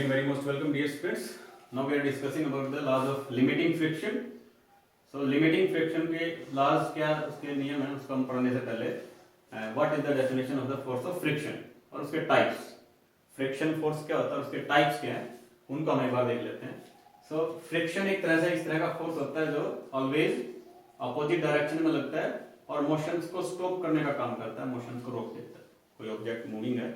Very most welcome dear students. Now we are discussing about the laws of limiting friction. So limiting friction के laws क्या उसके नियम हैं उसको हम पढ़ने से पहले what is the definition of the force of friction और उसके types. Friction force क्या होता है उसके types क्या हैं उनको हम एक बार देख लेते हैं. So friction एक तरह से इस तरह का force होता है जो always opposite direction में लगता है और motions को stop करने का काम करता है, motions को रोक देता है. कोई object moving है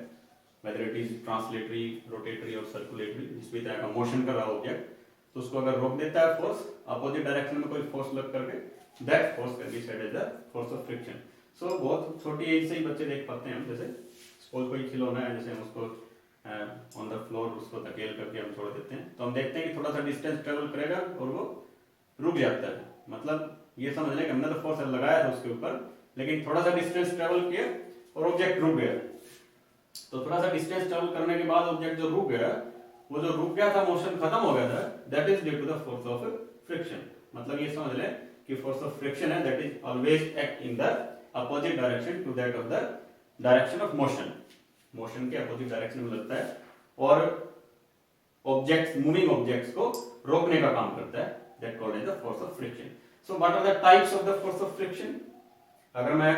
whether it is translatory, rotatory और circulatory, जिस भी तरह का मोशन कर रहा ऑब्जेक्ट तो उसको अगर रोक देता है फोर्स अपोजिट डायरेक्शन में कोई फोर्स लग करके that force can be said as the force of friction. So बहुत छोटी एज से ही बच्चे देख पाते हैं हम, जैसे सपोज कोई खिलौना है जैसे हम उसको ऑन द फ्लोर उसको धकेल करके हम छोड़ देते हैं तो हम देखते हैं कि थोड़ा सा डिस्टेंस ट्रेवल करेगा और वो रुक जाता है. मतलब ये समझ लें कि हमने तो फोर्स लगाया था उसके ऊपर लेकिन थोड़ा सा डिस्टेंस ट्रेवल किया और ऑब्जेक्ट रुक गया. तो थोड़ा सा डिस्टेंस ट्रेवल करने के बाद ऑब्जेक्ट जो रुक गया वो जो रुक गया था मोशन खत्म हो गया था that is due to the force of friction. मतलब ये समझ लें कि फोर्स ऑफ फ्रिक्शन है that is always act in the opposite direction to that of the direction of motion. Motion के अपोजिट डायरेक्शन में लगता है और ऑब्जेक्ट्स मूविंग ऑब्जेक्ट्स को रोकने का काम करता है that called is the force of friction. So what are the types of the force of friction. अगर मैं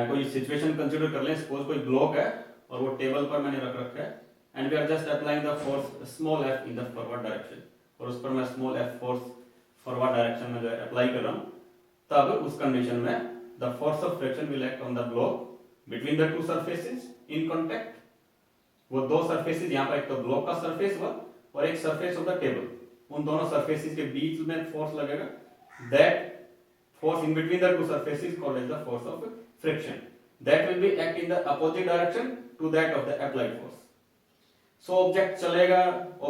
कोई सिचुएशन कंसीडर कर लें, सपोज कोई ब्लॉक है और वो टेबल पर मैंने रख रखा है and we are just applying the force small f in the forward direction और उस पर मैं small f force forward direction में जो अप्लाई कर रहा हूं तब उस कंडीशन में the force of friction will act on the block between the two surfaces in contact. वो दो सरफेसेस यहां पर एक तो ब्लॉक का सरफेस हुआ और एक सरफेस ऑफ द टेबल, उन दोनों सरफेसेस के बीच में फोर्स लगेगा. That force in between the two surfaces called as the force of friction. That will be act in the opposite direction to that of the applied force. So object चलेगा,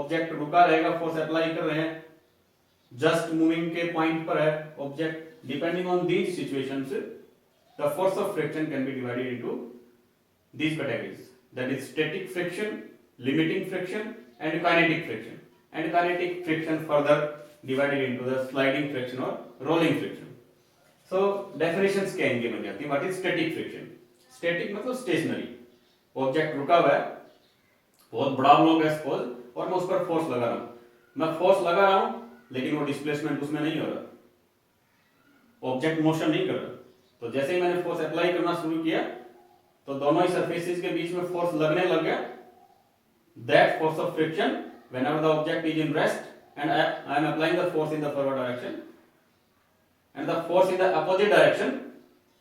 object रुका रहेगा, force apply कर रहे हैं, just moving के point पर है object. Depending on these situations, the force of friction can be divided into these categories. That is static friction, limiting friction, and kinetic friction. And kinetic friction further divided into the sliding friction or rolling friction. So definitions क्या इनकी बन जाती है. What is static friction. Static मतलब stationery, object रुका हुआ है, बहुत बड़ा ब्लॉक है सपोज और मैं उस पर फोर्स लगा रहा हूं. मैं फोर्स लगा रहा हूं लेकिन वो डिस्प्लेसमेंट उसमें नहीं हो रहा, ऑब्जेक्ट मोशन नहीं कर रहा. तो जैसे ही मैंने फोर्स अप्लाई करना शुरू किया तो दोनों ही सरफेसेस के बीच में फोर्स लगने लग गया. That force of friction whenever the object is in rest and I am applying the force in the forward direction and the force in the opposite direction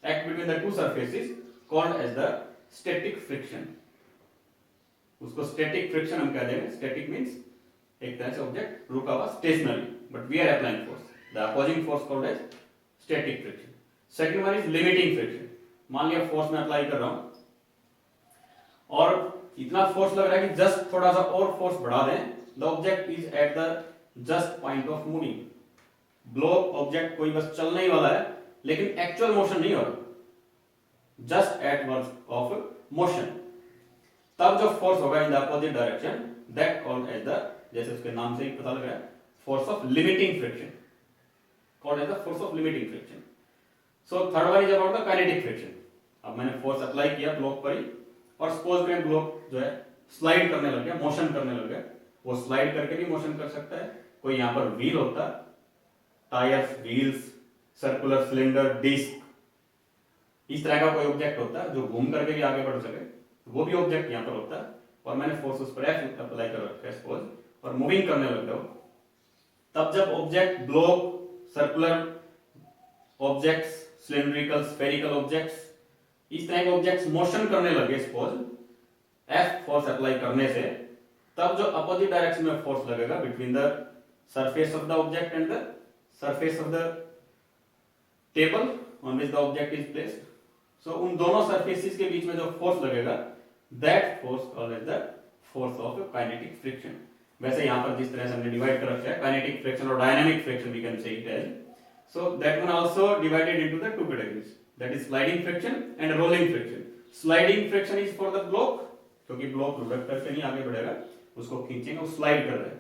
act between the two surfaces called as the static friction. उसको static friction हम कह देंगे. static means एक तरह से object रुका हुआ stationary but we are applying force. The opposing force called as static friction. Second one is limiting friction. मान लिया फोर्स मैं अप्लाई कर रहा हूं और इतना फोर्स लग रहा है कि जस्ट थोड़ा सा और फोर्स बढ़ा दें, the object is at the just point of moving. Block object कोई बस चलने ही वाला है लेकिन एक्चुअल मोशन नहीं हो रहा, just at work of motion. तब जो फोर्स होगा in the opposite direction that called as the, जैसे उसके नाम से ही पता लग रहा है, force of limiting friction, called as the force of limiting friction. So third one is about the kinetic friction. अब मैंने फोर्स अप्लाई किया ब्लॉक पर ही और सपोज करें ब्लॉक जो है स्लाइड करने लग गया, मोशन करने लग गया. वो स्लाइड करके भी मोशन कर सकता है. कोई यहां पर व्हील होता है, tyres, wheels, circular cylinder, disc, इस तरह का कोई ऑब्जेक्ट होता है जो घूम करके भी आगे बढ़ सके, वो भी ऑब्जेक्ट यहां पर होता है और मैंने फोर्स उस पर एफ अप्लाई कर रखा है सपोज और मूविंग करने लग जाओ. तब जब object block, circular objects, cylindrical, spherical objects, इस तरह के ऑब्जेक्ट्स मोशन करने लगे सपोज एफ फोर्स अप्लाई करने से, तब जो अपोजिट डायरेक्शन में फोर्स लगेगा between the surface of the object and the surface of the table on which the object is placed. So उन दोनों surfaces के बीच में जो force लगेगा that force called as the force of kinetic friction. वैसे यहाँ पर जिस तरह से हमने डिवाइड कर रखा है kinetic friction और dynamic friction we can say it as. So that one also divided into the two categories. That is sliding friction and rolling friction. Sliding friction is for the block, क्योंकि block लुढ़क करके नहीं आगे बढ़ेगा, उसको खींचेंगे, वो slide कर रहा है,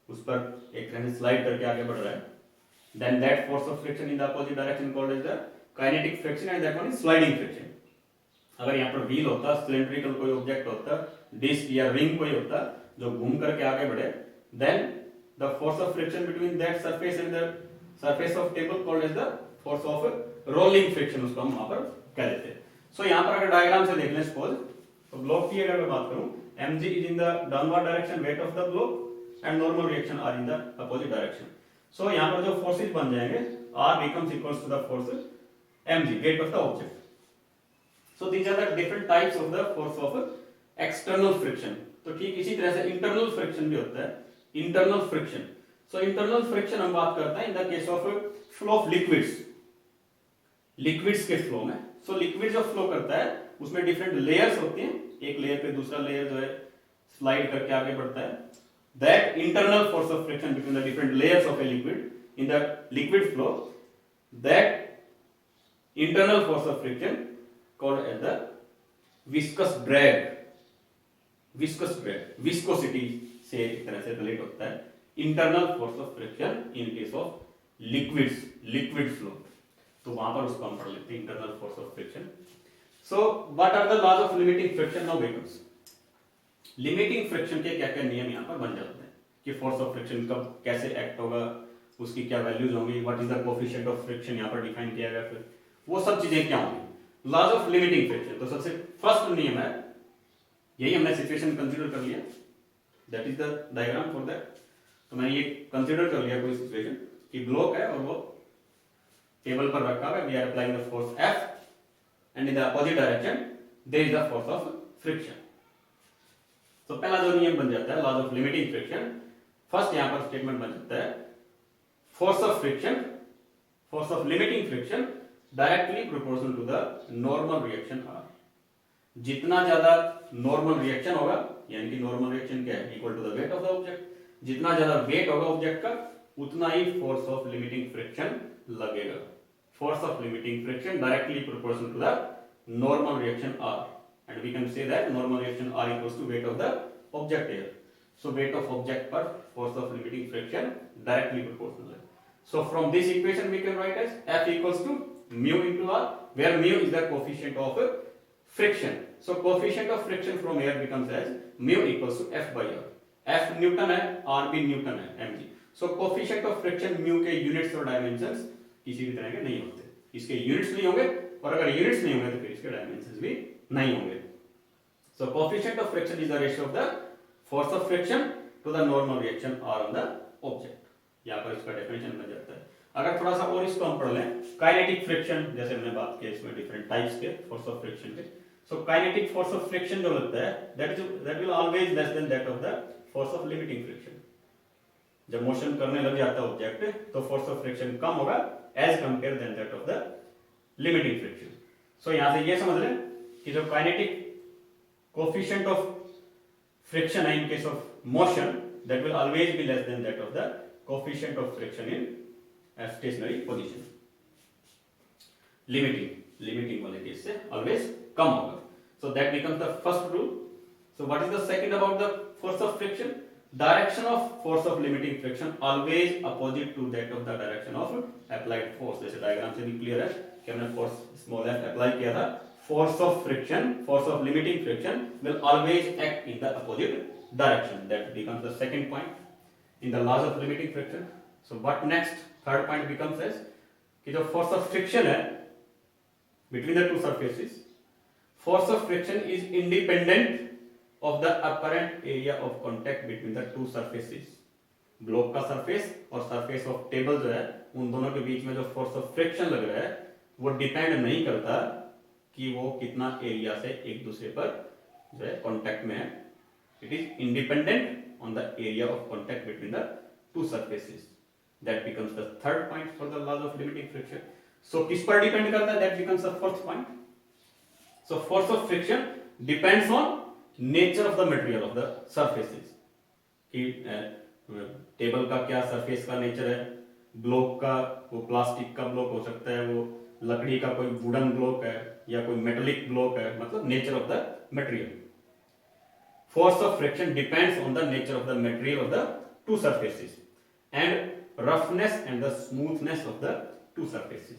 उस पर एक तरह से स्लाइड करके आगे बढ़ रहा है. Then that force of friction in the opposite direction called as the kinetic friction and that one is sliding friction. अगर यहाँ पर व्हील होता, सिलेंड्रिकल कोई ऑब्जेक्ट होता डिस्क या रिंग कोई होता जो घूम करके आगे बढ़े, then the force of friction between that surface and the surface of table called as the force of rolling friction, उसको हम वहां पर कह देते हैं। सो यहाँ पर अगर डायग्राम से देख लें सपोज, तो ब्लॉक की अगर मैं बात करूं, mg is in the downward direction weight of the block and normal reaction are in the opposite direction. So यहाँ पर जो forces बन जाएंगे R becomes equals to the force mg weight of the object. So these are the different types of the force of external friction. तो ठीक इसी तरह से internal friction भी होता है, internal friction. So internal friction हम बात करते हैं in the case of flow of liquids, liquids के flow में. So liquid जो flow करता है उसमें different layers होती हैं, एक लेयर पे दूसरा लेयर जो है स्लाइड करके आगे बढ़ता है. That internal force of friction between the different layers of a liquid in the liquid flow, that internal force of friction called as the viscous drag. Viscous drag, viscosity से एक तरह से रिलेट होता है. Internal force of friction in case of liquids, liquid flow. तो वहां पर उसको हम पढ़ लेते हैं internal force of friction. So what are the laws of limiting friction now becomes? Limiting friction के क्या क्या नियम यहाँ पर बन जाते हैं कि force of friction कब कैसे act होगा, उसकी क्या values होंगी, what is the coefficient of friction यहाँ पर define किया गया, फिर वो सब चीजें क्या होंगी. Laws of limiting friction, तो सबसे first नियम है, यही हमने situation consider कर लिया, that is the diagram for that. तो मैंने ये consider कर लिया कोई situation कि block है और वो टेबल पर रखा हुआ है, we are applying the force F and in the opposite direction there is the force of friction. तो पहला जो नियम बन जाता है laws of limiting friction, first यहाँ पर स्टेटमेंट बन जाता है force of friction, force of limiting friction directly proportional to the normal reaction R. जितना ज्यादा normal reaction होगा, यानी कि normal reaction क्या है, equal to the weight of the object, जितना ज्यादा weight होगा ऑब्जेक्ट का उतना ही force of limiting friction लगेगा. Force of limiting friction directly proportional to the normal reaction R, and we can say that normal reaction R equals to weight of the object here. So weight of object per force of limiting friction directly proportional. So from this equation we can write as F equals to mu into R, where mu is the coefficient of friction. So coefficient of friction from here becomes as mu equals to F by R. F Newton है, R भी Newton है, mg. So coefficient of friction mu के units और dimensions किसी भी तरह के नहीं होते, इसके यूनिट्स नहीं होंगे, और अगर यूनिट्स नहीं होंगे तो फिर इसके डायमेंशंस भी नहीं होंगे. So coefficient of friction is the ratio of the force of friction to the normal reaction R on the object. यहाँ पर इसका डेफिनेशन बन जाता है. अगर थोड़ा सा और इसको हम पढ़ लें, काइनेटिक फ्रिक्शन, जैसे हमने बात की इसमें डिफरेंट टाइप्स के फोर्स ऑफ फ्रिक्शन के. So kinetic force of friction जो लगता है that will always less than that of the force of limiting friction. जब मोशन करने लग जाता है ऑब्जेक्ट तो फोर्स ऑफ फ्रिक्शन कम होगा as compared than that of the limiting friction. So यहाँ से ये समझ लें कि जो kinetic coefficient of friction in case of motion that will always be less than that of the coefficient of friction in a stationary position. Limiting वाले case से always कम होगा. So that becomes the first rule. So what is the second about the force of friction? Direction of force of limiting friction always opposite to that of the direction of applied force. जैसे diagram से भी clear है कि हमने force small f apply किया था. Force of friction, force of limiting friction will always act in the opposite direction. That becomes the second point in the laws of limiting friction. So what next? Third point becomes as कि जो force of friction है between the two surfaces, force of friction is independent of the apparent area of contact between the two surfaces. Block का surface और surface of table जो है उन दोनों के बीच में जो फोर्स ऑफ फ्रिक्शन लग रहा है वो डिपेंड नहीं करता कि वो कितना एरिया से एक दूसरे पर जो है कांटेक्ट में है. It is independent on the area of contact between the two surfaces. That becomes the third point for the laws of limiting friction. So किस पर डिपेंड करता है? That becomes the fourth point. So force of friction depends on nature of the material of the surfaces. कि table का क्या surface का nature है, block का वो प्लास्टिक का ब्लॉक हो सकता है, वो लकड़ी का कोई वुडन ब्लॉक है या कोई मेटेलिक ब्लॉक है, मतलब nature of the material. Force of friction depends on the nature of the material of the two surfaces and roughness and the smoothness of the two surfaces.